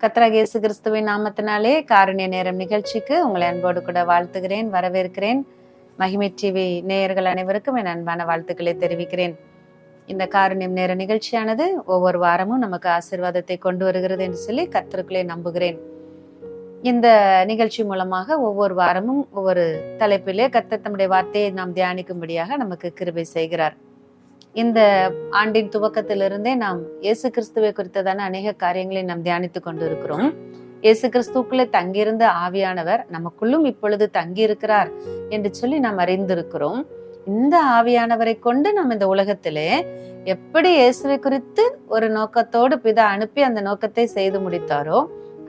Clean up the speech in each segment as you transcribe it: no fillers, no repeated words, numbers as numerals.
கர்த்தராகிய இயேசு கிறிஸ்துவின் நாமத்தினாலே காருண்ய நேரம் நிகழ்ச்சிக்கு உங்களை அன்போடு கூட வாழ்த்துகிறேன், வரவேற்கிறேன். மகிமை டிவி நேயர்கள் அனைவருக்கும் என் அன்பான வாழ்த்துக்களை தெரிவிக்கிறேன். இந்த காருண்யம் நேர நிகழ்ச்சியானது ஒவ்வொரு வாரமும் நமக்கு ஆசீர்வாதத்தை கொண்டு வருகிறது என்று சொல்லி கர்த்தருக்குள்ளே நம்புகிறேன். இந்த நிகழ்ச்சி மூலமாக ஒவ்வொரு வாரமும் ஒவ்வொரு தலைப்பிலே கர்த்தர் தம்முடைய வார்த்தையை நாம் தியானிக்கும்படியாக நமக்கு கிருபை செய்கிறார். இந்த ஆண்டின் துவக்கத்திலிருந்தே நாம் இயேசு கிறிஸ்துவை குறித்ததான அநேக காரியங்களை நாம் தியானித்து கொண்டு இருக்கிறோம். இயேசு கிறிஸ்துக்குள்ளே தங்கியிருந்த ஆவியானவர் நமக்குள்ளும் இப்பொழுது தங்கி இருக்கிறார் என்று சொல்லி நாம் அறிந்திருக்கிறோம். இந்த ஆவியானவரை கொண்டு நாம் இந்த உலகத்திலே எப்படி இயேசுவை குறித்து ஒரு நோக்கத்தோடு பிதா அனுப்பி அந்த நோக்கத்தை செய்து முடித்தாரோ,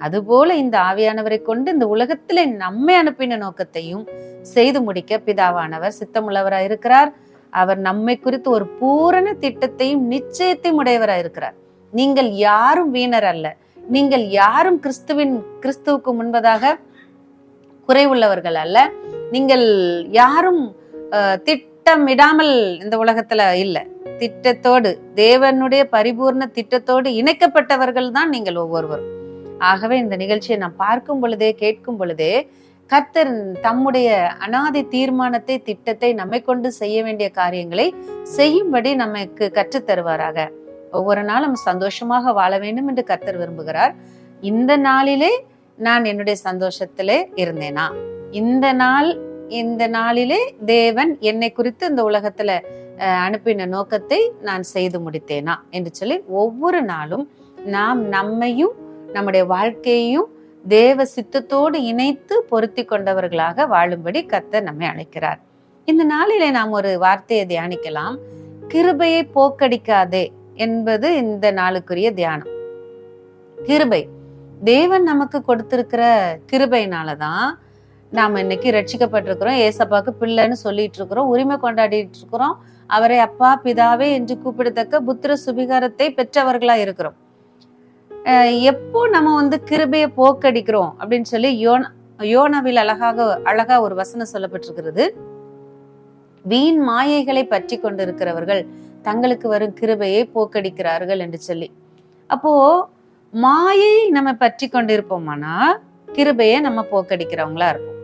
அதுபோல இந்த ஆவியானவரை கொண்டு இந்த உலகத்திலே நம்மை அனுப்பின நோக்கத்தையும் செய்து முடிக்க பிதாவானவர் சித்தமுள்ளவராய் இருக்கிறார். அவர் நம்மை குறித்து ஒரு பூரண திட்டத்தையும் நிச்சயத்தையும் உடையவராய் இருக்கிறார். நீங்கள் யாரும் வீணர் அல்ல, நீங்கள் யாரும் கிறிஸ்துவுக்கு முன்பதாக குறைவுள்ளவர்கள் அல்ல, நீங்கள் யாரும் திட்டமிடாமல் இந்த உலகத்துல இல்ல, திட்டத்தோடு தேவனுடைய பரிபூர்ண திட்டத்தோடு இணைக்கப்பட்டவர்கள் தான் நீங்கள் ஒவ்வொருவரும். ஆகவே இந்த நிகழ்ச்சியை நாம் பார்க்கும் பொழுதே கேட்கும் பொழுதே கர்த்தர் தம்முடைய அனாதி தீர்மானத்தை திட்டத்தை நம்மை கொண்டு செய்ய வேண்டிய காரியங்களை செய்யும்படி நமக்கு கற்றுத் தருவாராக. ஒவ்வொரு நாளும் சந்தோஷமாக வாழ வேண்டும் என்று கர்த்தர் விரும்புகிறார். இந்த நாளிலே நான் என்னுடைய சந்தோஷத்திலே இருந்தேனா, இந்த நாளிலே தேவன் என்னை குறித்து இந்த உலகத்துல அனுப்பின நோக்கத்தை நான் செய்து முடித்தேனா என்று சொல்லி ஒவ்வொரு நாளும் நாம் நம்மையும் நம்முடைய வாழ்க்கையையும் தேவ சித்தத்தோடு இணைத்து பொருத்தி கொண்டவர்களாக வாழும்படி கர்த்தர் நம்மை அழைக்கிறார். இந்த நாளிலே நாம் ஒரு வார்த்தையை தியானிக்கலாம். கிருபையை போக்கடிக்காதே என்பது இந்த நாளுக்குரிய தியானம். கிருபை தேவன் நமக்கு கொடுத்திருக்கிற கிருபையினாலதான் நாம் இன்னைக்கு ரட்சிக்கப்பட்டிருக்கிறோம். ஏசப்பாக்கு பிள்ளைன்னு சொல்லிட்டு இருக்கிறோம், உரிமை கொண்டாடிட்டு இருக்கிறோம். அவரை அப்பா பிதாவே என்று கூப்பிடத்தக்க புத்திர சுபிகாரத்தை பெற்றவர்களா இருக்கிறோம். எப்போ நம்ம கிருபையை போக்கடிக்கிறோம் அப்படின்னு சொல்லி யோனாவில் அழகா ஒரு வசனம் சொல்லப்பட்டிருக்கிறது. வீண் மாயைகளை பற்றி கொண்டிருக்கிறவர்கள் தங்களுக்கு வரும் கிருபையை போக்கடிக்கிறார்கள் என்று சொல்லி. அப்போ மாயை நம்ம பற்றி கொண்டிருப்போம்னா கிருபையை நம்ம போக்கடிக்கிறவங்களா இருப்போம்.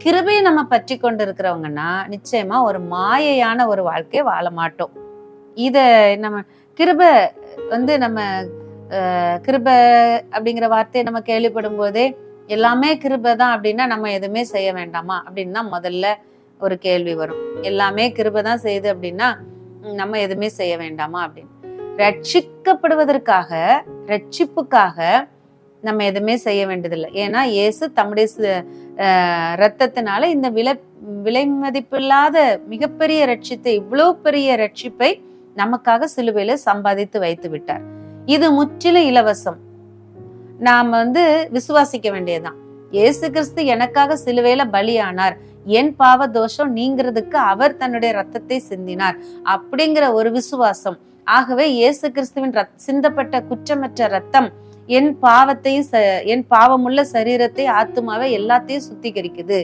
கிருபையை நம்ம பற்றி கொண்டு இருக்கிறவங்கன்னா நிச்சயமா ஒரு மாயையான ஒரு வாழ்க்கையை வாழ மாட்டோம். இத நம்ம கிருபை நம்ம கிருபை அப்படிங்கிற வார்த்தையை நம்ம கேள்விப்படும் போதே எல்லாமே கிருபை தான் அப்படின்னா நம்ம எதுவுமே செய்ய வேண்டாமா அப்படின்னு தான் முதல்ல ஒரு கேள்வி வரும். எல்லாமே கிருபை தான் செய்யுது அப்படின்னா நம்ம எதுவுமே செய்ய வேண்டாமா அப்படின்னு. ரட்சிப்புக்காக நம்ம எதுவுமே செய்ய வேண்டியதில்லை. ஏன்னா இயேசு தம்முடைய ரத்தத்தினால இந்த விலை மதிப்பில்லாத மிகப்பெரிய ரட்சித்தை, இவ்வளவு பெரிய ரட்சிப்பை நமக்காக சிலுவையில சம்பாதித்து வைத்து விட்டார். இது முற்றிலும் இலவசம். நாம விசுவாசிக்க வேண்டியதுதான். இயேசு கிறிஸ்து எனக்காக சிலுவையில பலியானார், என் பாவ தோஷம் நீங்கிறதுக்கு அவர் தன்னுடைய ரத்தத்தை சிந்தினார் அப்படிங்கிற ஒரு விசுவாசம். ஆகவே இயேசு கிறிஸ்துவின் சிந்தப்பட்ட குற்றமற்ற ரத்தம் என் பாவத்தையும் என் பாவமுள்ள சரீரத்தை ஆத்துமாவை எல்லாத்தையும் சுத்திகரிக்குது.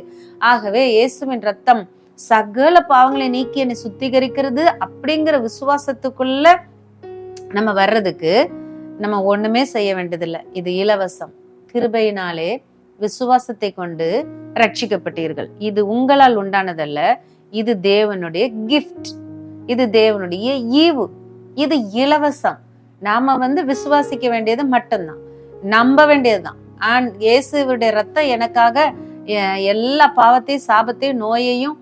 ஆகவே இயேசுவின் ரத்தம் சகல பாவங்களை நீக்கி என்னை சுத்திகரிக்கிறது அப்படிங்கிற விசுவாசத்துக்குள்ள நம்ம வர்றதுக்கு நம்ம ஒண்ணுமே செய்ய வேண்டியதில்லை. இது இலவசம். கிருபையினாலே விசுவாசத்தை கொண்டு ரட்சிக்கப்பட்டீர்கள். இது உங்களால் உண்டானதல்ல, இது தேவனுடைய கிஃப்ட், இது தேவனுடைய ஈவு, இது இலவசம். நாம விசுவாசிக்க வேண்டியது மட்டும்தான், நம்ப வேண்டியதுதான். இயேசுவுடைய ரத்தம் எனக்காக எல்லா பாவத்தையும் சாபத்தையும் நோயையும்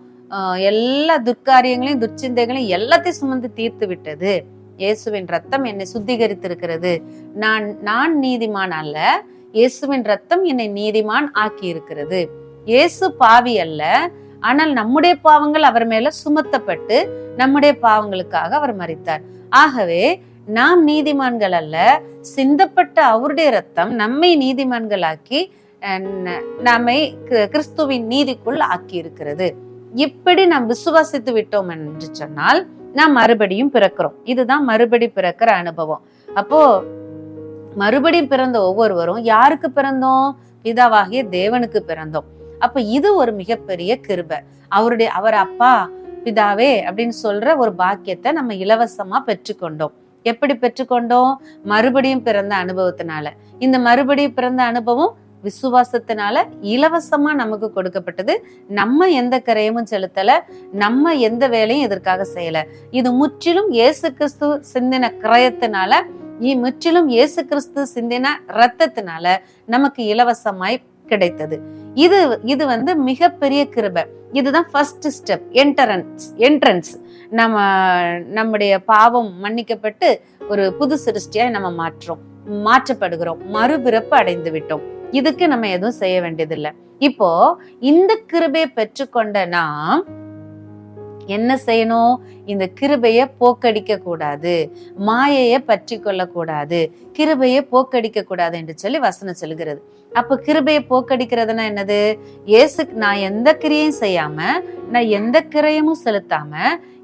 எல்லா துர்க்காரியங்களையும் துர்ச்சிந்தைகளையும் எல்லாத்தையும் சுமந்து தீர்த்து விட்டது. இயேசுவின் ரத்தம் என்னை சுத்திகரித்திருக்கிறது. நான் நீதிமான் அல்ல, இயேசுவின் ரத்தம் என்னை நீதிமான் ஆக்கி இருக்கிறது. இயேசு பாவி அல்ல, ஆனால் நம்முடைய பாவங்கள் அவர் மேல சுமத்தப்பட்டு நம்முடைய பாவங்களுக்காக அவர் மரித்தார். ஆகவே நாம் நீதிமான்கள் அல்ல, சிந்தப்பட்ட அவருடைய ரத்தம் நம்மை நீதிமான்களாக்கி நம்மை கிறிஸ்துவின் நீதிக்குள் ஆக்கி இருக்கிறது. இப்படி நாம் விசுவாசித்து விட்டோம் என்று சொன்னால் நாம் மறுபடியும் பிறக்கிறோம். இதுதான் மறுபடி பிறக்கிற அனுபவம். அப்போ மறுபடியும் பிறந்த ஒவ்வொருவரும் யாருக்கு பிறந்தோம்? பிதாவாகிய தேவனுக்கு பிறந்தோம். அப்ப இது ஒரு மிகப்பெரிய கிருபை. அவர் அப்பா பிதாவே அப்படின்னு சொல்ற ஒரு பாக்கியத்தை நம்ம இலவசமா பெற்றுக்கொண்டோம். எப்படி பெற்றுக்கொண்டோம்? மறுபடியும் பிறந்த அனுபவத்தினால. இந்த மறுபடியும் பிறந்த அனுபவம் விசுவாசத்தினால இலவசமா நமக்கு கொடுக்கப்பட்டது. நம்ம எந்த கிரயமும் செலுத்தல, நம்ம எந்த வேலையும் இதற்காக செய்யல. இது முற்றிலும் இயேசு கிறிஸ்து சிந்தின கிரயத்தினால, முற்றிலும் இயேசு கிறிஸ்து சிந்தின ரத்தத்தினால நமக்கு இலவசமாய் கிடைத்தது. இது மிகப்பெரிய கிருபை. இதுதான் ஃபர்ஸ்ட் ஸ்டெப், என்ட்ரன்ஸ். நம்முடைய பாவம் மன்னிக்கப்பட்டு ஒரு புது சிருஷ்டியாய் நம்ம மாற்றப்படுகிறோம், மறுபிறப்பு அடைந்து விட்டோம். இதுக்கு நம்ம எதுவும் செய்ய வேண்டியதில்லை. இப்போ இந்த கிருபையை பெற்றுக்கொண்ட நாம் என்ன செய்யணும்? இந்த கிருபையை போக்கடிக்க கூடாது, மாயையை பற்றி கொள்ள கூடாது, கிருபையை போக்கடிக்க கூடாது என்று சொல்லி வசனம் சொல்கிறது. அப்ப கிருபையை போக்கடிக்கிறதுனா என்னது? நான் எந்த கிரியையும் செய்யாம, நான் எந்த கிரயமும் செலுத்தாம,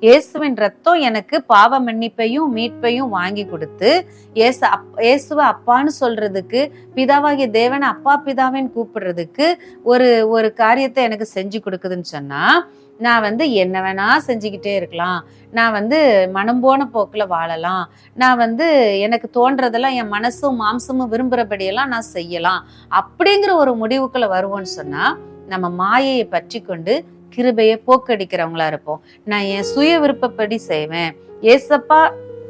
இயேசுவின் ரத்தம் எனக்கு பாவ மன்னிப்பையும் மீட்பையும் வாங்கி கொடுத்து, இயேசுவை அப்பான்னு சொல்றதுக்கு, பிதாவாகிய தேவனை அப்பா பிதாவின்னு கூப்பிடுறதுக்கு ஒரு காரியத்தை எனக்கு செஞ்சு கொடுக்குதுன்னு சொன்னா, நான் என்ன வேணா செஞ்சுக்கிட்டே இருக்கலாம், நான் மனம் போன போக்குல வாழலாம், நான் எனக்கு தோன்றதெல்லாம் என் மனசும் மாம்சமும் விரும்புறபடியெல்லாம் நான் செய்யலாம் அப்படிங்கிற ஒரு முடிவுக்குள்ள வருவோம்னு சொன்னா, நம்ம மாயையை பற்றி கொண்டு கிருபையை போக்கடிக்கிறவங்களா இருப்போம். நான் என் சுய விருப்பப்படி செய்வேன். ஏசப்பா,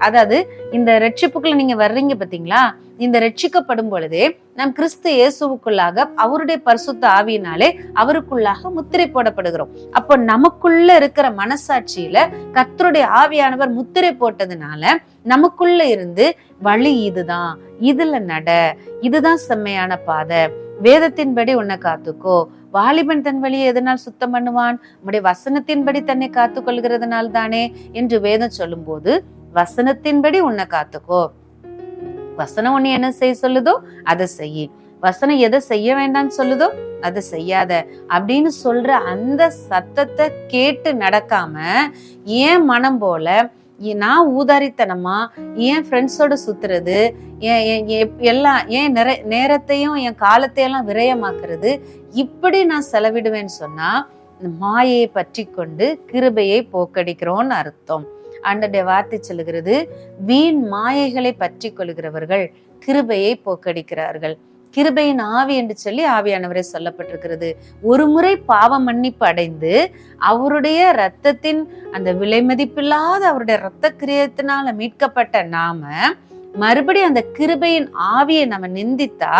அதாவது இந்த ரட்சிப்புக்குள்ள நீங்க வர்றீங்க பாத்தீங்களா, இந்த ரட்சிக்கப்படும் பொழுதே நம் கிறிஸ்து இயேசுவுக்குள்ளாக அவருடைய பரிசுத்த ஆவியினாலே அவருக்குள்ளாக முத்திரை போடப்படுகிறோம். அப்போ நமக்குள்ள இருக்கிற மனசாட்சியில கர்த்தருடைய ஆவியானவர் முத்திரை போட்டதுனால நமக்குள்ள இருந்து வழி இதுதான், இதுல நட, இதுதான் செம்மையான பாதை, வேதத்தின்படி உன்னை காத்துக்கோ, வாலிபன் தன் வழியை எதனால் சுத்தம் பண்ணுவான், நம்முடைய வசனத்தின்படி தன்னை காத்து கொள்கிறதுனால தானே என்று வேதம் சொல்லும் போது, வசனத்தின்படி உன்னை காத்துக்கோ, வசனம் உன்னை என்ன செய்ய சொல்லுதோ அதை செய்ய, வசனம் எதை செய்ய வேண்டாம்னு சொல்லுதோ அதை செய்யாத அப்படின்னு சொல்ற அந்த சத்தத்தை கேட்டு நடக்காம, ஏன் மனம் போல நான் ஊதாரித்தனமா என் ஃப்ரெண்ட்ஸோட சுத்துறது, எல்லாம் ஏன் நேரத்தையும் என் காலத்தையெல்லாம் விரயமாக்குறது, இப்படி நான் செலவிடுவேன்னு சொன்னா மாயையை பற்றி கொண்டு கிருபையை போக்கடிக்கிறோன்னு அர்த்தம். ஆண்டவருடைய வார்த்தை சொல்லுகிறது, வீண் மாயைகளை பற்றி கொள்கிறவர்கள் கிருபையை போக்கடிக்கிறார்கள். கிருபையின் ஆவி என்று சொல்லி ஆவியானவரே சொல்லப்பட்டிருக்கிறது. ஒரு முறை பாவ மன்னிப்பு அடைந்து அவருடைய ரத்தத்தின் அந்த விலை மதிப்பில்லாத அவருடைய ரத்த கிரியத்தினால மீட்கப்பட்ட நாம மறுபடியும் அந்த கிருபையின் ஆவியை நம்ம நிந்தித்தா,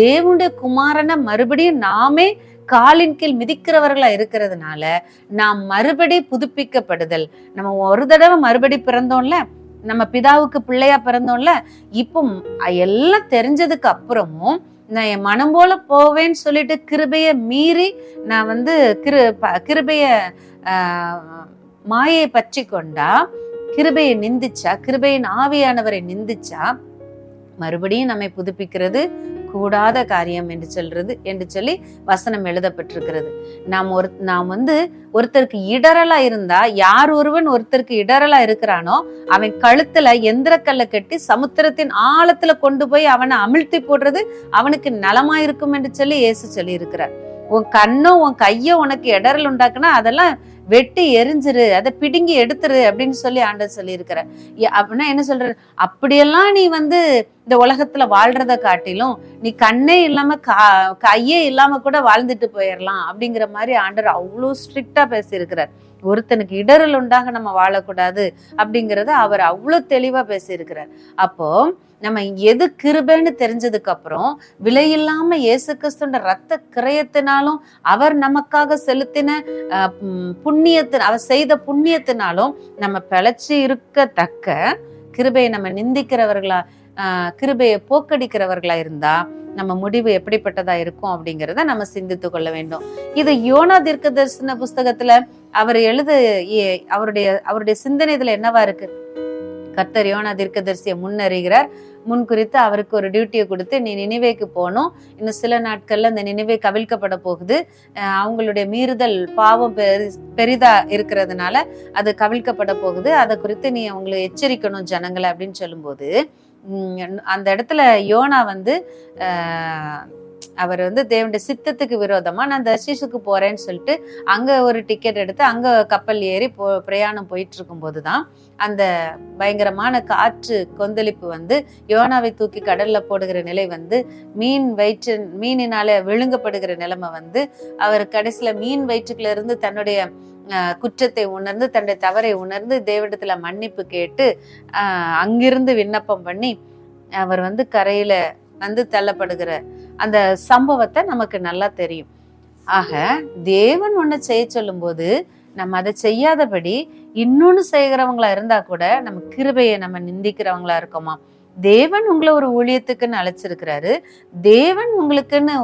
தேவனுடைய குமாரனை மறுபடியும் நாமே காலின் கீழ் மிதிக்கிறவர்களா இருக்கிறதுனால நாம் மறுபடி புதுப்பிக்கப்படுதல், நம்ம ஒரு தடவை மறுபடி பிறந்தோம்ல, நம்ம பிதாவுக்கு பிள்ளையா பிறந்தோம்ல, இப்போ எல்லாம் தெரிஞ்சதுக்கு அப்புறமும் நான் என் மனம் போல போவேன்னு சொல்லிட்டு கிருபைய மீறி நான் கிருபைய மாயை பற்றி கொண்டா, கிருபையை நிந்திச்சா, கிருபையின் ஆவியானவரை நிந்திச்சா, மறுபடியும் நம்மை புதுப்பிக்கிறது கூடாத காரியம் என்று சொல்லி வசனம் எழுதப்பட்டிருக்கிறது. நாம் ஒருத்தருக்கு இடரலா இருந்தா, யார் ஒருவன் ஒருத்தருக்கு இடரலா இருக்கிறானோ அவன் கழுத்துல எந்திரக்கல்ல கட்டி சமுத்திரத்தின் ஆழத்துல கொண்டு போய் அவனை அமிழ்த்தி போடுறது அவனுக்கு நலமாயிருக்கும் என்று சொல்லி இயேசு சொல்லி இருக்கிறார். உன் கண்ணோ உன் கையோ உனக்கு இடரல் உண்டாக்குனா அதெல்லாம் வெட்டி எரிஞ்சிரு, அதை பிடுங்கி எடுத்துரு அப்படின்னு சொல்லி ஆண்டவர் சொல்லி இருக்கிற. அப்படின்னா என்ன சொல்ற, அப்படியெல்லாம் நீ இந்த உலகத்துல வாழ்றத காட்டிலும் நீ கண்ணே இல்லாம கையே இல்லாம கூட வாழ்ந்துட்டு போயிடலாம் அப்படிங்கிற மாதிரி ஆண்டவர் அவ்வளோ ஸ்ட்ரிக்டா பேசியிருக்கிறார். ஒருத்தனுக்கு இடரல் உண்டாக நம்ம வாழக்கூடாது அப்படிங்கறத அவர் அவ்வளவு தெளிவா பேசியிருக்கிறார். அப்போ நம்ம எது கிருபைன்னு தெரிஞ்சதுக்கு அப்புறம் விலையில்லாம இயேசு கிறிஸ்துவோட ரத்த கிரயத்தினாலும் அவர் நமக்காக செலுத்தின அவர் செய்த புண்ணியத்தினாலும் நம்ம பிழைச்சு இருக்கத்தக்க கிருபையை நம்ம நிந்திக்கிறவர்களா, கிருபையை போக்கடிக்கிறவர்களா இருந்தா நம்ம முடிவு எப்படிப்பட்டதா இருக்கும் அப்படிங்கிறத நம்ம சிந்தித்து கொள்ள வேண்டும். இது யோனா தீர்க்கதரிசன புஸ்தகத்துல அவர் அவருடைய சிந்தனை இதுல என்னவா இருக்கு? கர்த்தர் யோனா தீர்க்கதரிசியை முன்னறிகிறார். முன்குறித்து அவருக்கு ஒரு டியூட்டியை கொடுத்து, நீ நினிவேக்கு போகணும், இன்னும் சில நாட்கள்ல அந்த நினிவே கவிழ்க்கப்பட போகுது, அவங்களுடைய மீறுதல் பாவம் பெரிதா இருக்கிறதுனால அது கவிழ்க்கப்பட போகுது, அதை குறித்து நீ அவங்களை எச்சரிக்கணும் ஜனங்களை அப்படின்னு சொல்லும்போது, அந்த இடத்துல யோனா அவர் வந்து தேவனுடைய சித்தத்துக்கு விரோதமா நான் தர்ஷீஷுக்கு போறேன்னு சொல்லிட்டு அங்க ஒரு டிக்கெட் எடுத்து அங்க கப்பல் ஏறி பிரயாணம் போயிட்டு இருக்கும் போதுதான் அந்த பயங்கரமான காற்று கொந்தளிப்பு வந்து யோனாவை தூக்கி கடல்ல போடுகிற நிலை வந்து மீனினால விழுங்கப்படுகிற நிலைமை வந்து அவர் கடைசியில மீன் வயிற்றுக்குள்ள இருந்து தன்னுடைய குற்றத்தை உணர்ந்து தன்னுடைய தவறை உணர்ந்து தேவனிடத்துல மன்னிப்பு கேட்டு அங்கிருந்து விண்ணப்பம் பண்ணி அவர் வந்து கரையில வந்து தள்ளப்படுகிற அந்த சம்பவத்தை நமக்கு நல்லா தெரியும். ஆக தேவன் ஒண்ணு செய்ய சொல்லும் போது நம்ம அதை செய்யாதபடி இன்னொன்னு செய்கிறவங்களா இருந்தா கூட நம்ம கிருபையை நம்ம நிந்திக்கிறவங்களா இருக்கோமா? தேவன் உங்களை ஒரு ஊழியத்துக்குன்னு அழைச்சிருக்கிறாரு. தேவன் உங்களுக்குன்னு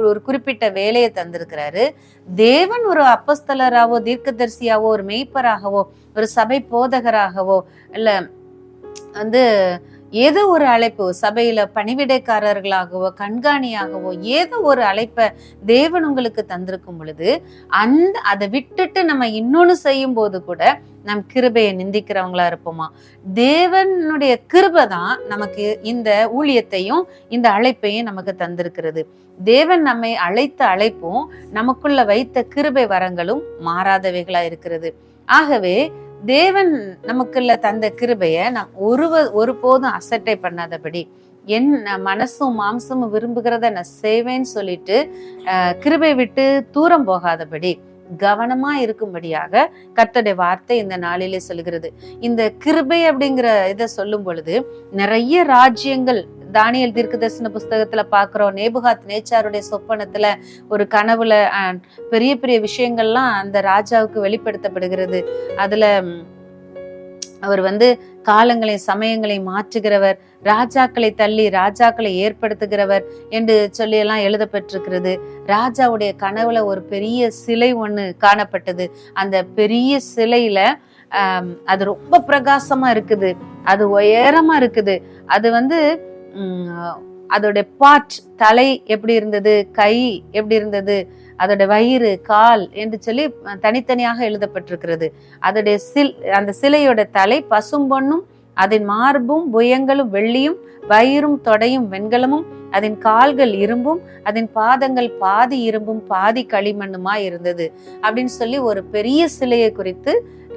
ஒரு குறிப்பிட்ட வேலையை தந்திருக்கிறாரு. தேவன் ஒரு அப்போஸ்தலராவோ தீர்க்கதரிசியாவோ ஒரு மெய்ப்பராகவோ ஒரு சபை போதகராகவோ இல்ல வந்து ஏதோ ஒரு அழைப்பு, சபையில பணிவிடைக்காரர்களாகவோ கண்காணியாகவோ ஏதோ ஒரு அழைப்பை தேவன் உங்களுக்கு தந்திருக்கும் பொழுது அதை விட்டுட்டு நம்ம இன்னொன்னு செய்யும் போது கூட நம் கிருபையை நிந்திக்கிறவங்களா இருப்போமா? தேவனுடைய கிருபை தான் நமக்கு இந்த ஊழியத்தையும் இந்த அழைப்பையும் நமக்கு தந்திருக்கிறது. தேவன் நம்மை அழைத்த அழைப்பும் நமக்குள்ள வைத்த கிருபை வரங்களும் மாறாதவைகளா இருக்கிறது. ஆகவே தேவன் நமக்குள்ள தந்த கிருபைய நாம் ஒருபோதும் அசட்டை பண்ணாதபடி என் மனசும் மாம்சமும் விரும்புகிறத நான் செய்வேன்னு சொல்லிட்டு கிருபை விட்டு தூரம் போகாதபடி கவனமா இருக்கும்படியாக கர்த்தருடைய வார்த்தை இந்த நாளிலே சொல்கிறது. இந்த கிருபை அப்படிங்கிற இதை சொல்லும் பொழுது நிறைய ராஜ்யங்கள் தானியேல் தீர்க்கதரிசன புஸ்தகத்துல பாக்குறோம். நேபுகாத் நேச்சாருடைய சொப்பனத்துல ஒரு கனவுல பெரிய பெரிய விஷயங்கள்லாம் அந்த ராஜாவுக்கு வெளிப்படுத்தப்படுகிறது. அதுல அவர் வந்து காலங்களை சமயங்களை மாற்றுகிறவர், ராஜாக்களை தள்ளி ராஜாக்களை ஏற்படுத்துகிறவர் என்று சொல்லி எல்லாம் எழுதப்பட்டிருக்கிறது. ராஜாவுடைய கனவுல ஒரு பெரிய சிலை ஒண்ணு காணப்பட்டது. அந்த பெரிய சிலையில அது ரொம்ப பிரகாசமா இருக்குது, அது உயரமா இருக்குது. அது வந்து அதோட பார்ட், தலை எப்படி இருந்தது, கை எப்படி இருந்தது, அதோட வயிறு, கால் என்று சொல்லி தனித்தனியாக எழுதப்பட்டிருக்கிறது. அதோடைய அந்த சிலையோட தலை பசும்பொன்னும், அதன் மார்பும் புயங்களும் வெள்ளியும், வயிறும் தொடையும் வெண்கலமும், அதன் கால்கள் இரும்பும், அதன் பாதங்கள் பாதி இரும்பும் பாதி களிமண்ணுமா இருந்தது அப்படின்னு சொல்லி ஒரு பெரிய சிலையை குறித்து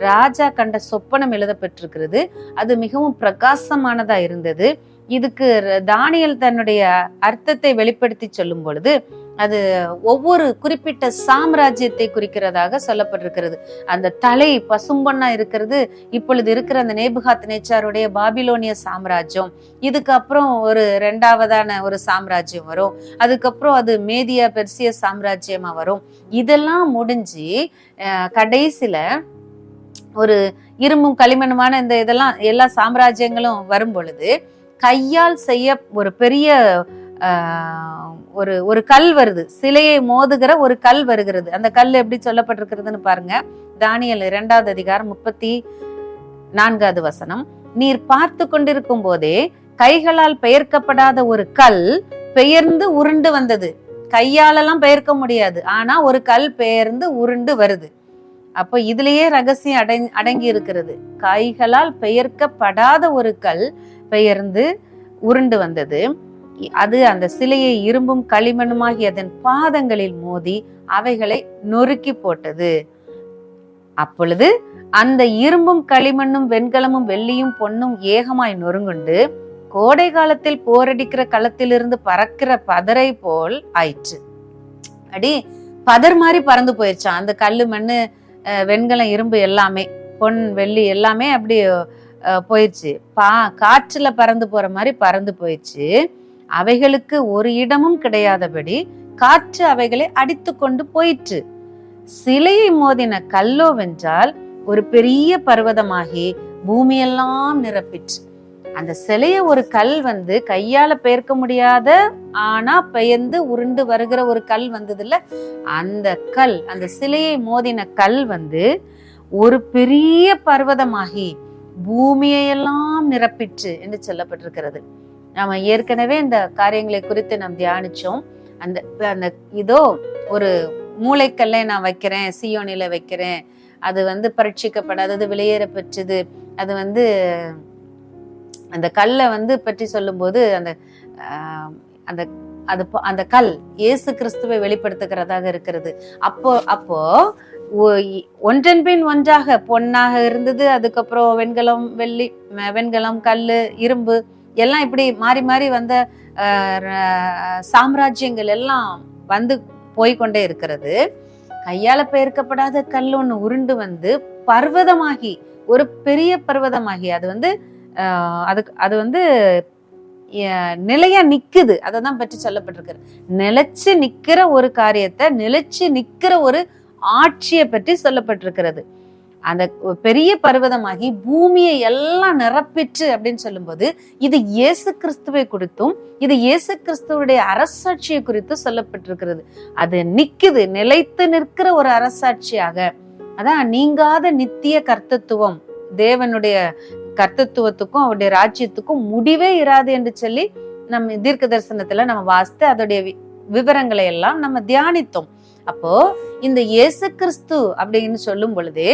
ராஜா கண்ட சொப்பனம் எழுதப்பட்டிருக்கிறது. அது மிகவும் பிரகாசமானதா இருந்தது. இதுக்கு தானியேல் தன்னுடைய அர்த்தத்தை வெளிப்படுத்தி சொல்லும் பொழுது அது ஒவ்வொரு குறிப்பிட்ட சாம்ராஜ்யத்தை குறிக்கிறதாக சொல்லப்பட்டிருக்கிறது. அந்த தலை பசும்பொன்னா இருக்கிறது இப்பொழுது இருக்கிற அந்த நேபுகாத் நேச்சாருடைய பாபிலோனிய சாம்ராஜ்யம். இதுக்கு அப்புறம் ஒரு இரண்டாவதான ஒரு சாம்ராஜ்யம் வரும். அதுக்கப்புறம் அது மேதியா பெர்சிய சாம்ராஜ்யமா வரும். இதெல்லாம் முடிஞ்சு கடைசியில ஒரு இரும்பும் களிமண்ணுமான இந்த இதெல்லாம் எல்லா சாம்ராஜ்யங்களும் வரும் பொழுது கையால் செய்ய ஒரு பெரிய ஒரு கல் வருது, சிலையை மோதுகிற ஒரு கல் வருகிறது. அந்த கல் எப்படி சொல்லப்பட்டிருக்கிறதுன்னு பாருங்க. தானியேல் 2வது அதிகாரம் 34வது வசனம். நீர் பார்த்து கொண்டிருக்கும் போதே கைகளால் பெயர்க்கப்படாத ஒரு கல் பெயர்ந்து உருண்டு வந்தது. கையாலெல்லாம் பெயர்க்க முடியாது, ஆனா ஒரு கல் பெயர்ந்து உருண்டு வருது. அப்போ இதுலயே ரகசியம் அடங்கி இருக்கிறது. கைகளால் பெயர்க்கப்படாத ஒரு கல் பெயர்ந்து உருண்டு வந்தது. அது அந்த சிலையை இரும்பும் களிமண்ணுமாகி அதன் பாதங்களில் மோதி அவைகளை நொறுக்கி போட்டது. அப்பொழுது அந்த இரும்பும் களிமண்ணும் வெண்கலமும் வெள்ளியும் பொன்னும் ஏகமாய் நொறுங்குண்டு கோடை காலத்தில் போரடிக்கிற களத்திலிருந்து பறக்கிற பதரை போல் ஆயிற்று. அடி பதர் மாதிரி பறந்து போயிடுச்சான். அந்த கல்லு மண்ணு வெண்கலம் இரும்பு எல்லாமே, பொன் வெள்ளி எல்லாமே அப்படி போயிடுச்சு. காற்றுல பறந்து போற மாதிரி பறந்து போயிடுச்சு. அவைகளுக்கு ஒரு இடமும் கிடையாதபடி காற்று அவைகளை அடித்து கொண்டு போயிற்று. சிலையை மோதின கல்லோ வென்றால் ஒரு பெரிய பர்வதமாகி பூமியெல்லாம் நிரப்பிற்று. அந்த சிலைய ஒரு கல் வந்து கையால பெயர்க்க முடியாத, ஆனா பெயர்ந்து உருண்டு வருகிற ஒரு கல் வந்தது இல்ல, அந்த கல், அந்த சிலையை மோதின கல் வந்து ஒரு பெரிய பர்வதமாகி பூமியெல்லாம் நிரப்பிற்று என்று சொல்லப்பட்டிருக்கிறது. நாம ஏற்கனவே இந்த காரியங்களை குறித்து நாம் தியானிச்சோம். அந்த இதோ ஒரு மூளைக்கல்லை நான் வைக்கிறேன், சீயோனில வைக்கிறேன், அது வந்து பரீட்சிக்கப்படாதது, வெளியேற பெற்றது. அது வந்து அந்த கல்லை வந்து பற்றி சொல்லும் போது அந்த அந்த கல் இயேசு கிறிஸ்துவை வெளிப்படுத்துகிறதாக இருக்கிறது. அப்போ ஒன்றன் பின் ஒன்றாக பொன்னாக இருந்தது, அதுக்கப்புறம் வெண்கலம், வெள்ளி, வெண்கலம், கல்லு, இரும்பு எல்லாம் இப்படி மாறி மாறி வந்த சாம்ராஜ்யங்கள் எல்லாம் வந்து போய்கொண்டே இருக்கிறது. கையால பெயர்க்கப்படாத கல் ஒண்ணு உருண்டு வந்து பர்வதமாகி, ஒரு பெரிய பர்வதமாகி, அது வந்து நிலையா நிக்குது. அததான் பற்றி சொல்லப்பட்டிருக்கு. நிலைச்சு நிக்கிற ஒரு காரியத்தை, நிலைச்சு நிக்கிற ஒரு ஆட்சியை பற்றி சொல்லப்பட்டிருக்கிறது. அந்த பெரிய பர்வதமாகி பூமியை எல்லாம் நிரப்பிற்று அப்படின்னு சொல்லும்போது இது இயேசு கிறிஸ்துவை குறித்தும், இது இயேசு கிறிஸ்துவுடைய அரசாட்சியை குறித்து சொல்லப்பட்டிருக்கிறது. அது நிக்குது, நிலைத்து நிற்கிற ஒரு அரசாட்சியாக. அதான் நீங்காத நித்திய கர்த்தத்துவம், தேவனுடைய கர்த்தத்துவத்துக்கும் அவருடைய ராஜ்யத்துக்கும் முடிவே இராது என்று சொல்லி நம்ம தீர்க்க தரிசனத்துல நம்ம வாசித்து அதோடைய விவரங்களை எல்லாம் நம்ம தியானித்தோம். அப்போ இந்த இயேசு கிறிஸ்து அப்படின்னு சொல்லும் பொழுதே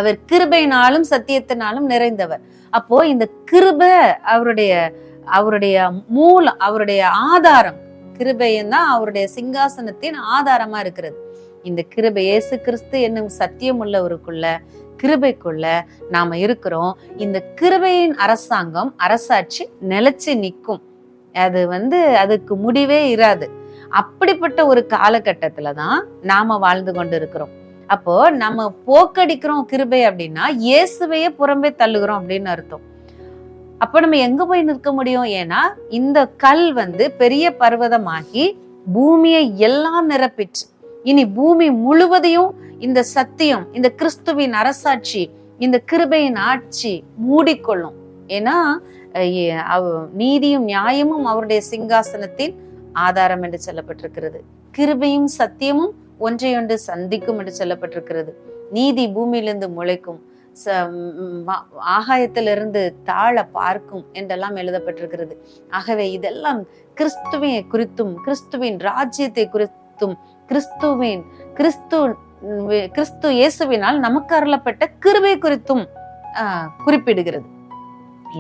அவர் கிருபையினாலும் சத்தியத்தினாலும் நிறைந்தவர். அப்போ இந்த கிருபை அவருடைய மூலம், அவருடைய ஆதாரம், கிருபையும் தான் அவருடைய சிங்காசனத்தின் ஆதாரமா இருக்கிறது. இந்த கிருபை இயேசு கிறிஸ்து என்னும் சத்தியம் உள்ளவருக்குள்ள, கிருபைக்குள்ள நாம இருக்கிறோம். இந்த கிருபையின் அரசாங்கம், அரசாட்சி நிலைச்சு நிற்கும். அது அதுக்கு முடிவே இராது. அப்படிப்பட்ட ஒரு காலகட்டத்துலதான் நாம வாழ்ந்து கொண்டு இருக்கிறோம். அப்போ நம்ம போக்கடிக்கிறோம் கிருபை அப்படின்னா இயேசுவையே புறம்பே தள்ளுகிறோம் அப்படின்னு அர்த்தம். அப்ப நம்ம எங்க போய் நிற்க முடியும்? ஏன்னா இந்த கல் பெரிய பர்வதமாகி பூமியை எல்லாம் நிரப்பிச்சு. இனி பூமி முழுவதையும் இந்த சத்தியம், இந்த கிறிஸ்துவின் அரசாட்சி, இந்த கிருபையின் ஆட்சி மூடிக்கொள்ளும். ஏன்னா நீதியும் நியாயமும் அவருடைய சிங்காசனத்தின் ஆதாரம் என்று சொல்லப்பட்டிருக்கிறது. கிருபையும் சத்தியமும் ஒன்றையொன்று சந்திக்கும் என்று சொல்லப்பட்டிருக்கிறது. நீதி பூமியிலிருந்து முளைக்கும், ஆகாயத்திலிருந்து தாழ பார்க்கும் என்றெல்லாம் எழுதப்பட்டிருக்கிறது. ஆகவே இதெல்லாம் கிறிஸ்துவை குறித்தும், கிறிஸ்துவின் ராஜ்யத்தை குறித்தும், கிறிஸ்து இயேசுவினால் நமக்கு அருளப்பட்ட கிருபை குறித்தும் குறிப்பிடுகிறது.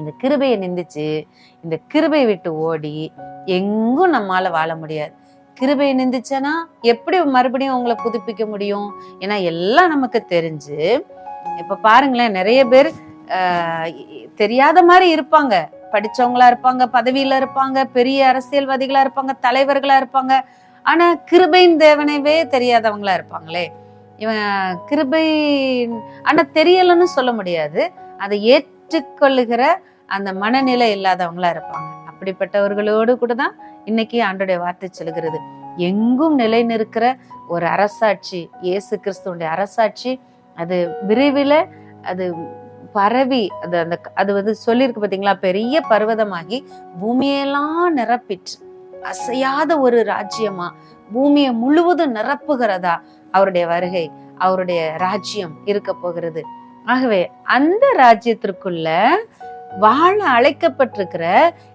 இந்த கிருபையை நிந்திச்சு இந்த கிருபை விட்டு ஓடி எங்கும் நம்மால வாழ முடியாது. கிருபையை நிந்திச்சனா எப்படி மறுபடியும் உங்களை புதுப்பிக்க முடியும்? ஏன்னா எல்லாம் நமக்கு தெரிஞ்சு, இப்ப பாருங்களேன், நிறைய பேர் தெரியாத மாதிரி இருப்பாங்க, படிச்சவங்களா இருப்பாங்க, பதவியில இருப்பாங்க, பெரிய அரசியல்வாதிகளா இருப்பாங்க, தலைவர்களா இருப்பாங்க. ஆனா கிருபையின் தேவனவே தெரியாதவங்களா இருப்பாங்களே. இவன் கிருபை ஆனா தெரியலன்னு சொல்ல முடியாது. அதை ஏற்றுக்கொள்ளுகிற அந்த மனநிலை இல்லாதவங்களா இருப்பாங்க. அப்படிப்பட்டவர்களோடு கூட தான் இன்னைக்கு ஆண்டோடைய வார்த்தை சொல்லுகிறது. எங்கும் நிலை நிற்கிற ஒரு அரசாட்சி, இயேசு கிறிஸ்துவோட அரசாட்சி. அது விரைவில் அது பரவி அது சொல்லியிருக்கு பாத்தீங்களா, பெரிய பர்வதமாகி பூமியெல்லாம் நிரப்பிற்று. அசையாத ஒரு ராஜ்யமா பூமியை முழுவதும் நிரப்புகிறதா அவருடைய வருகை, அவருடைய ராஜ்யம் இருக்க போகிறது. ஆகவே அந்த ராஜ்யத்திற்குள்ள வாழ அழைக்கப்பட்டிருக்கிற,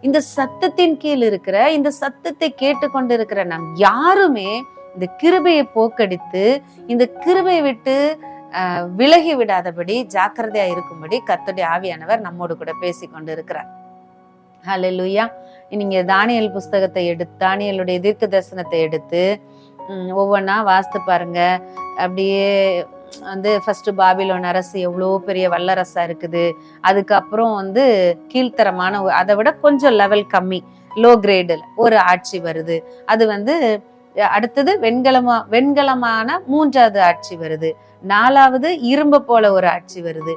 இந்த சத்தத்தின் கீழ் இருக்கிற, இந்த சத்தத்தை கேட்டுக்கொண்டு இருக்கிற நாம் யாருமே இந்த கிருபையை போக்கடித்து இந்த கிருபையை விட்டு விலகி விடாதபடி ஜாக்கிரதையா இருக்கும்படி கர்த்தருடைய ஆவியானவர் நம்மோடு கூட பேசி கொண்டு இருக்கிறார். ஹல்லேலூயா. நீங்க தானியேல் புஸ்தகத்தை எடுத்து, தானியேலுடைய தீர்க்க தரிசனத்தை எடுத்து ஒவ்வொன்னா வாசித்து பாருங்க. அப்படியே ஃபர்ஸ்ட் பாபிலோன் அரசு எவ்வளோ பெரிய வல்லரசா இருக்குது. அதுக்கப்புறம் கீழ்த்தரமான, அதை விட கொஞ்சம் லெவல் கம்மி, லோ கிரேடு ஒரு ஆட்சி வருது. அது அடுத்தது வெண்கலமான மூன்றாவது ஆட்சி வருது. நாலாவது இரும்பு போல ஒரு ஆட்சி வருது.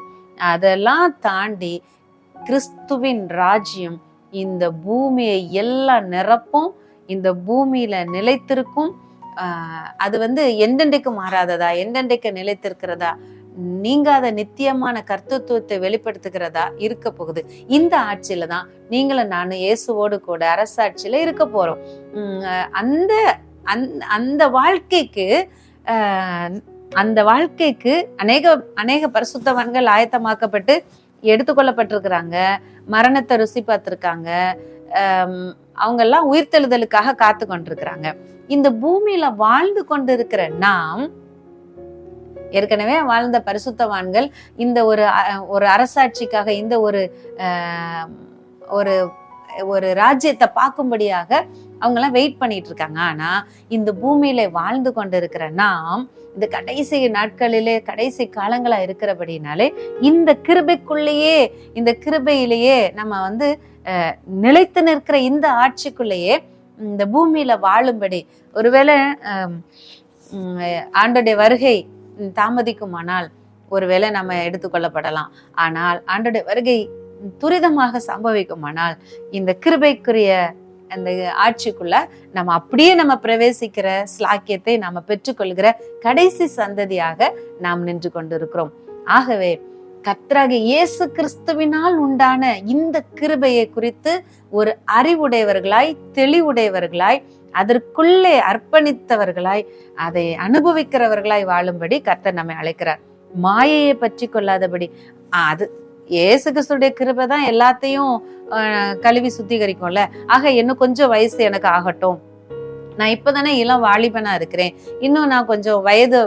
அதெல்லாம் தாண்டி கிறிஸ்துவின் ராஜ்யம் இந்த பூமியை எல்லாம் நிரப்பும், இந்த பூமியில நிலைத்திருக்கும். அது எந்தெண்டைக்கு மாறாததா, எந்தெண்டைக்கு நிலைத்திருக்கிறதா, நீங்காத நித்தியமான கர்த்தத்துவத்தை வெளிப்படுத்துகிறதா இருக்க போகுது. இந்த ஆட்சியில தான் நீங்களும் நானும் இயேசுவோடு கூட அரசாட்சியில இருக்க போறோம். அந்த வாழ்க்கைக்கு அநேக பரிசுத்தவான்கள் ஆயத்தமாக்கப்பட்டு எடுத்துக்கொள்ளப்பட்டிருக்கிறாங்க. மரணத்தை ருசி பார்த்திருக்காங்க. அவங்க எல்லாம் உயிர்த்தெழுதலுக்காக காத்து கொண்டிருக்கிறாங்க. இந்த பூமியில வாழ்ந்து கொண்டிருக்கிற நாம், ஏற்கனவே வாழ்ந்த பரிசுத்தவான்கள் இந்த ஒரு அரசாட்சிக்காக, இந்த ஒரு ஒரு ராஜ்யத்தை பார்க்கும்படியாக அவங்க எல்லாம் வெயிட் பண்ணிட்டு இருக்காங்க. ஆனா இந்த பூமியில வாழ்ந்து கொண்டு இருக்கிற நாம் இந்த கடைசி நாட்களிலே கடைசி காலங்களா இருக்கிறபடினாலே இந்த கிருபைக்குள்ளேயே இந்த கிருபையிலேயே நம்ம நிலைத்து நிற்கிற இந்த ஆட்சிக்குள்ளேயே இந்த பூமியில வாழும்படி ஒருவேளை ஆண்டோடைய வருகை தாமதிக்குமானால் ஒருவேளை நம்ம எடுத்துக்கொள்ளப்படலாம். ஆனால் ஆண்டோடைய வருகை துரிதமாக சம்பவிக்குமானால் இந்த கிருபைக்குரிய அந்த ஆட்சிக்குள்ள நம்ம அப்படியே நம்ம பிரவேசிக்கிற ஸ்லாக்கியத்தை நாம பெற்றுக்கொள்கிற கடைசி சந்ததியாக நாம் நின்று கொண்டிருக்கிறோம். ஆகவே கர்த்தராகிய இயேசு கிறிஸ்துவினால் உண்டான இந்த கிருபையை குறித்து ஒரு அறிவுடையவர்களாய் தெளிவுடையவர்களாய் அதற்குள்ளே அர்ப்பணித்தவர்களாய் அதை அனுபவிக்கிறவர்களாய் வாழும்படி கர்த்தர் நம்மை அழைக்கிறார். மாயையை பற்றி கொள்ளாதபடி. அது இயேசு கிறிஸ்துடைய கிருபை தான் எல்லாத்தையும் கழுவி சுத்திகரிக்கும்ல. ஆக இன்னும் கொஞ்சம் வயசு எனக்கு ஆகட்டும், நான் இப்பதானே இளம் வாலிபனா இருக்கிறேன், இன்னும் நான் கொஞ்சம்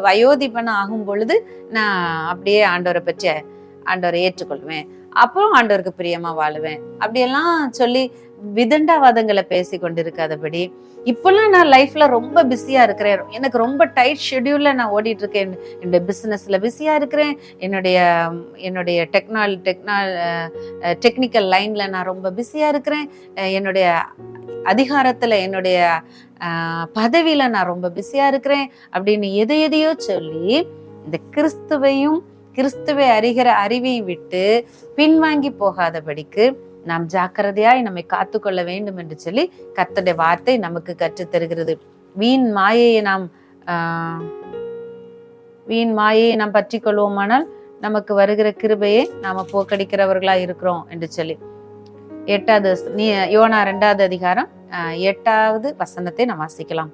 வயோதிபனா ஆகும் பொழுது நான் அப்படியே ஆண்டவரை ஏற்றுக்கொள்வேன், அப்புறம் ஆண்டவருக்கு பிரியமா வாழுவேன் அப்படியெல்லாம் சொல்லி விதண்டாவாதங்களை பேசி கொண்டிருக்காதபடி, இப்பெல்லாம் நான் லைஃப்ல ரொம்ப பிஸியா இருக்கிறேன், எனக்கு ரொம்ப டைட் ஷெட்யூல்ல நான் ஓடிட்டு இருக்கேன், என்னுடைய பிசினஸ்ல பிஸியா இருக்கிறேன், என்னுடைய டெக்னிக்கல் லைன்ல நான் ரொம்ப பிஸியா இருக்கிறேன், என்னுடைய அதிகாரத்துல என்னுடைய பதவியில நான் ரொம்ப பிஸியா இருக்கிறேன் அப்படின்னு எதையோ சொல்லி இந்த கிறிஸ்துவை அறிகிற அறிவையும் விட்டு பின்வாங்கி போகாதபடிக்கு நாம் ஜாக்கிரதையாய் நம்மை காத்துக்கொள்ள வேண்டும் என்று சொல்லி கர்த்தருடைய வார்த்தை நமக்கு கற்றுத் தருகிறது. வீண் மாயையை நாம் பற்றி கொள்வோமானால் நமக்கு வருகிற கிருபையை நாம போக்கடிக்கிறவர்களா இருக்கிறோம் என்று சொல்லி யோனா 2வது அதிகாரம் 8வது வசனத்தை நாம் வாசிக்கலாம்.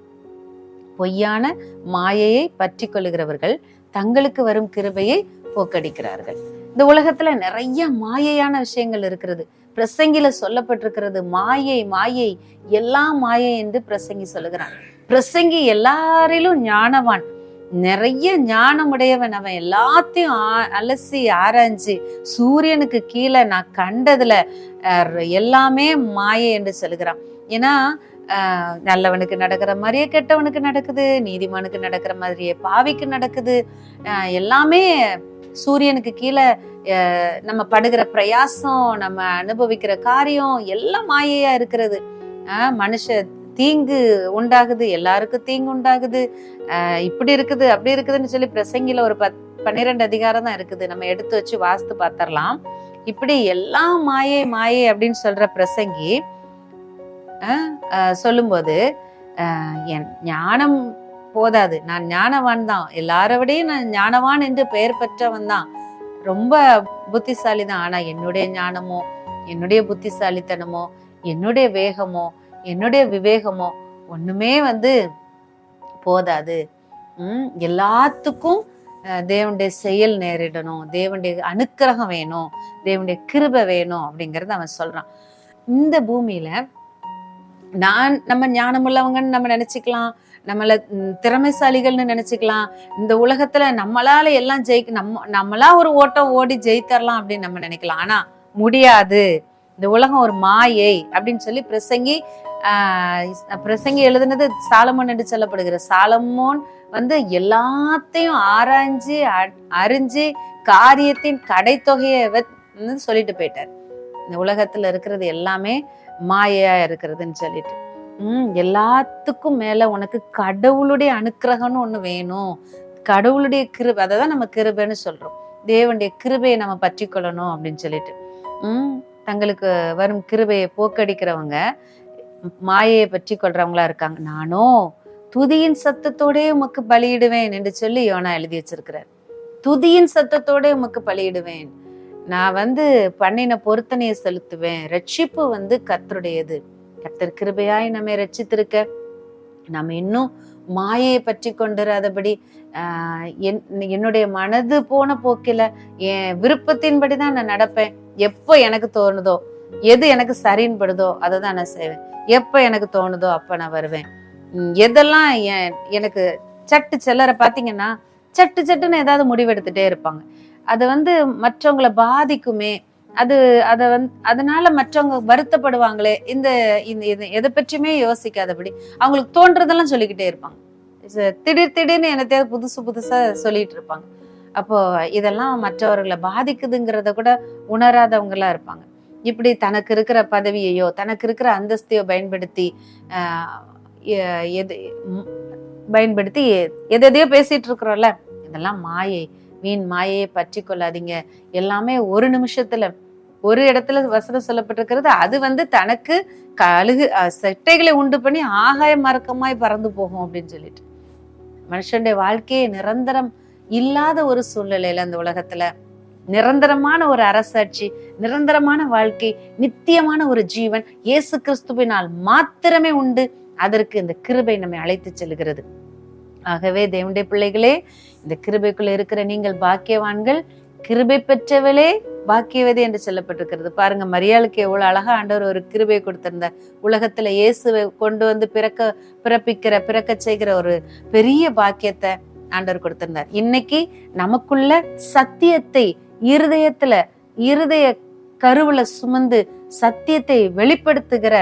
பொய்யான மாயையை பற்றி கொள்ளுகிறவர்கள் தங்களுக்கு வரும் கிருபையை போக்கடிக்கிறார்கள். இந்த உலகத்துல நிறைய மாயையான விஷயங்கள் இருக்கிறது. பிரசங்கில சொல்லப்பட்டிருக்கிறது மாயை எல்லாம் மாயை என்று பிரசங்கி சொல்லுகிறான். பிரசங்கி எல்லாரிலும் ஞானவான், நிறைய ஞானமுடையவன். அவன் எல்லாத்தையும் அலசி ஆராய்ஞ்சு சூரியனுக்கு கீழே நான் கண்டதுல எல்லாமே மாயை என்று சொல்லுகிறான். ஏன்னா நல்லவனுக்கு நடக்கிற மாதிரியே கெட்டவனுக்கு நடக்குது, நீதிமானுக்கு நடக்கிற மாதிரியே பாவிக்கு நடக்குது. எல்லாமே சூரியனுக்கு கீழே நம்ம படுகிற பிரயாசம், நம்ம அனுபவிக்கிற காரியம் எல்லாம் மாயையா இருக்கிறது. மனுஷ தீங்கு உண்டாகுது, எல்லாருக்கும் தீங்கு உண்டாகுது, இப்படி இருக்குது அப்படி இருக்குதுன்னு சொல்லி பிரசங்கில ஒரு 12 அதிகாரம் தான் இருக்குது. நம்ம எடுத்து வச்சு வாஸ்து பார்த்தரலாம். இப்படி எல்லாம் மாயை அப்படின்னு சொல்ற பிரசங்கி சொல்லும்போது என் ஞானம் போதாது, நான் ஞானவான் தான், எல்லாரோடையும் நான் ஞானவான் என்று பெயர் பெற்றவன் தான், ரொம்ப புத்திசாலி தான். ஆனா என்னுடைய ஞானமோ என்னுடைய புத்திசாலித்தனமோ என்னுடைய வேகமோ என்னுடைய விவேகமோ ஒண்ணுமே போதாது. எல்லாத்துக்கும் தேவனுடைய செயல் நேரிடணும், தேவனுடைய அனுக்கிரகம் வேணும், தேவனுடைய கிருபை வேணும் அப்படிங்கறது அவன் சொல்றான். இந்த பூமியில நம்ம ஞானமுள்ளவங்கன்னு நம்ம நினைச்சுக்கலாம், நம்மள திறமைசாலிகள்னு நினைச்சுக்கலாம். இந்த உலகத்துல நம்மளால எல்லாம் நம்மளா ஒரு ஓட்டம் ஓடி ஜெயித்தரலாம் அப்படின்னு நம்ம நினைக்கலாம். ஆனா முடியாது, இந்த உலகம் ஒரு மாயை அப்படின்னு சொல்லி பிரசங்கி எழுதுனது சாலமோன் என்று சொல்லப்படுகிற சாலமோன் எல்லாத்தையும் ஆராய்ஞ்சு அறிஞ்சு காரியத்தின் கடைத்தொகையை சொல்லிட்டு போயிட்டார். இந்த உலகத்துல இருக்கிறது எல்லாமே மாயையா இருக்கிறதுன்னு சொல்லிட்டு எல்லாத்துக்கும் மேல உனக்கு கடவுளுடைய அனுக்கிரகம்னு ஒண்ணு வேணும், கடவுளுடைய கிருபை, அதான் நம்ம கிருபைன்னு சொல்றோம். தேவனுடைய கிருபையை நம்ம பற்றி கொள்ளணும் அப்படின்னு சொல்லிட்டு தங்களுக்கு வரும் கிருபையை போக்கடிக்கிறவங்க மாயையை பற்றி கொள்றவங்களா இருக்காங்க. நானோ துதியின் சத்தத்தோட உமக்கு பலியிடுவேன் என்று சொல்லி யோனா எழுதி வச்சிருக்கிறார். துதியின் சத்தத்தோட உமக்கு பலியிடுவேன், நான் பண்ணின பொருத்தனையை செலுத்துவேன். ரட்சிப்பு கர்த்தருடையது, கர்த்தர் கிருபையாய் நம்மை ரட்சித்திருக்க நம்ம இன்னும் மாயையை பற்றி கொண்டிராதபடி என்னுடைய மனது போன போக்கில என் விருப்பத்தின்படிதான் நான் நடப்பேன். எப்போ எனக்கு தோணுதோ, எது எனக்கு சரின்னு படுதோ அதை தான் நான் செய்வேன். எப்ப எனக்கு தோணுதோ அப்ப நான் வருவேன். எதெல்லாம் எனக்கு சிலரை பாத்தீங்கன்னா சட்டுன்னு ஏதாவது முடிவெடுத்துட்டே இருப்பாங்க. அது மற்றவங்களை பாதிக்குமே, அதனால மற்றவங்க வருத்தப்படுவாங்களே, இந்த எதை பற்றியுமே யோசிக்காதபடி அவங்களுக்கு தோன்றதெல்லாம் சொல்லிக்கிட்டே இருப்பாங்க. திடீர்னு என்னத்தையாவது புதுசு புதுசா சொல்லிட்டு இருப்பாங்க. அப்போ இதெல்லாம் மற்றவர்களை பாதிக்குதுங்கிறத கூட உணராதவங்களா இருப்பாங்க. இப்படி தனக்கு இருக்கிற பதவியையோ தனக்கு இருக்கிற அந்தஸ்தையோ பயன்படுத்தி எதையோ பேசிட்டு இருக்கிறோம்ல, இதெல்லாம் மாயை, வீண் மாயையை பற்றி கொள்ளாதீங்க. எல்லாமே ஒரு நிமிஷத்துல ஒரு இடத்துல வசனம் சொல்லப்பட்டிருக்கிறது, அது தனக்கு செட்டைகளை உண்டு பண்ணி ஆகாய மரக்கமாய் பறந்து போகும் அப்படின்னு சொல்லிட்டு, மனுஷனுடைய வாழ்க்கையே நிரந்தரம் இல்லாத ஒரு சூழ்நிலையில அந்த உலகத்துல நிரந்தரமான ஒரு அரசாட்சி, நிரந்தரமான வாழ்க்கை, நித்தியமான ஒரு ஜீவன் இயேசு கிறிஸ்துவினால் மாத்திரமே உண்டு. அதற்கு இந்த கிருபை நம்மை அழைத்து செல்கிறது. ஆகவே தேவனுடைய பிள்ளைகளே, இந்த கிருபைக்குள்ள இருக்கிற நீங்கள் பாக்கியவான்கள், கிருபை பெற்றவளே பாக்கியவதே என்று சொல்லப்பட்டிருக்கிறது. பாருங்க, மரியாளுக்கு எவ்வளவு அழகா ஆண்டவர் ஒரு கிருபை கொடுத்திருந்தார். உலகத்துல இயேசுவை கொண்டு வந்து பிறக்க செய்கிற ஒரு பெரிய பாக்கியத்தை ஆண்டவர் கொடுத்திருந்தார். இன்னைக்கு நமக்குள்ள சத்தியத்தை இருதய கருவுல சுமந்து சத்தியத்தை வெளிப்படுத்துகிற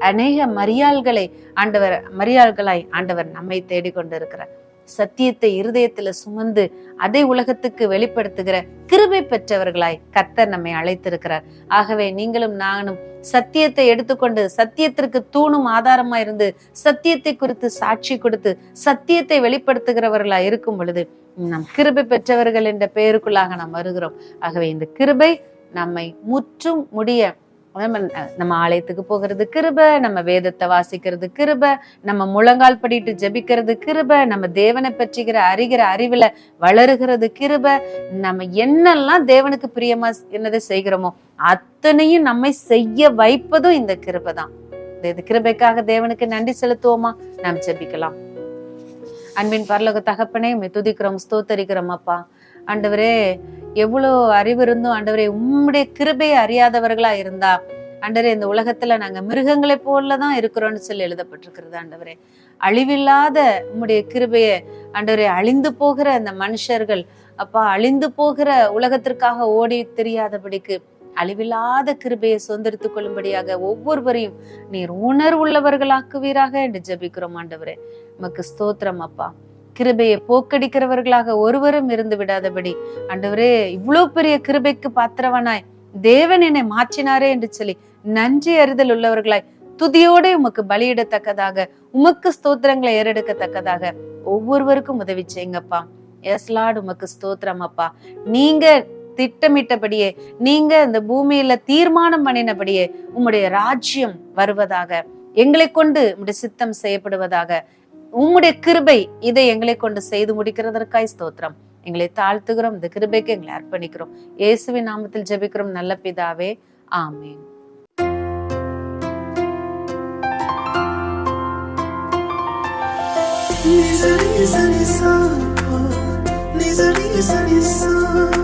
அநேக மரியாள்களாய் ஆண்டவர் நம்மை தேடிக்கொண்டு இருக்கிறார். சத்தியத்தை இருதயத்துல சுமந்து அதை உலகத்துக்கு வெளிப்படுத்துகிற கிருபை பெற்றவர்களாய் கர்த்தர் நம்மை அழைத்திருக்கிறார். ஆகவே நீங்களும் நானும் சத்தியத்தை எடுத்துக்கொண்டு சத்தியத்திற்கு தூணும் ஆதாரமா இருந்து சத்தியத்தை குறித்து சாட்சி கொடுத்து சத்தியத்தை வெளிப்படுத்துகிறவர்களாய் இருக்கும் பொழுது நம் கிருபை பெற்றவர்கள் என்ற பெயருக்குள்ளாக நாம் வருகிறோம். ஆகவே இந்த கிருபை நம்மை முற்றும் முடிய, நம்ம ஆலயத்துக்கு போகிறது கிருபை, நம்ம வேதத்தை வாசிக்கிறது கிருபை, நம்ம முழங்கால் படிட்டு ஜெபிக்கிறது கிருபை, நம்ம தேவனை பற்றிக்கிற அறிகிற அறிவுல வளருகிறது கிருபை, நம்ம என்னெல்லாம் தேவனுக்கு பிரியமா என்னதை செய்கிறோமோ அத்தனையும் நம்மை செய்ய வைப்பதும் இந்த கிருபை தான். இந்த கிருபைக்காக தேவனுக்கு நன்றி செலுத்துவோமா? நாம் ஜெபிக்கலாம். அன்பின் பரலோக தகப்பனே, துதிக்கிறோம், ஸ்தோத்தரிக்கிறோம் அப்பா. ஆண்டவரே, எவ்வளவு அறிவு இருந்தும் ஆண்டவரே உம்முடைய கிருபையை அறியாதவர்களா இருந்தா ஆண்டவரே இந்த உலகத்துல நாங்க மிருகங்களை போலதான் இருக்கிறோம்னு சொல்லி எழுதப்பட்டிருக்கிறது. ஆண்டவரே, அழிவில்லாத உம்முடைய கிருபையை ஆண்டவரே அழிந்து போகிற அந்த மனுஷர்கள் அப்பா, அழிந்து போகிற உலகத்திற்காக ஓடி தெரியாதபடிக்கு அழிவில்லாத கிருபையை சொந்தரித்துக் கொள்ளும்படியாக ஒவ்வொருவரையும் நீர் உணர்வுள்ளவர்களாக்குவீராக என்று ஜெபிக்கிறோம். ஆண்டவரே, உமக்கு ஸ்தோத்திரம் அப்பா. கிருபையை போக்கடிக்கிறவர்களாக ஒருவரும் இருந்து விடாதபடி ஆண்டவரே, இவ்வளவு பெரிய கிருபைக்கு பாத்திரவனாய் தேவன் என்னை மாற்றினாரே என்று சொல்லி நன்றி அறிதல் உள்ளவர்களாய் துதியோட உமக்கு பலியிடத்தக்கதாக, உமக்கு ஸ்தோத்திரங்களை ஏறெடுக்கத்தக்கதாக ஒவ்வொருவருக்கும் உதவி செய்யுங்கப்பா. எஸ் லார்ட், உமக்கு ஸ்தோத்திரம் அப்பா. நீங்க திட்டமிட்டபடியே, நீங்க இந்த பூமியில தீர்மானம் பண்ணினபடியே உம்முடைய ராஜ்யம் வருவதாக, எங்களை கொண்டு உம்முடைய சித்தம் செய்யப்படுவதாக. உம்முடைய கிருபை இதை எங்களை கொண்டு செய்து முடிக்கிறதற்காய் ஸ்தோத்திரம். எங்களை தாழ்த்துகிறோம், இந்த கிருபைக்கு எங்களை அர்ப்பணிக்கிறோம். இயேசுவின் நாமத்தில் ஜெபிக்கிறோம் நல்ல பிதாவே, ஆமென். Nizari,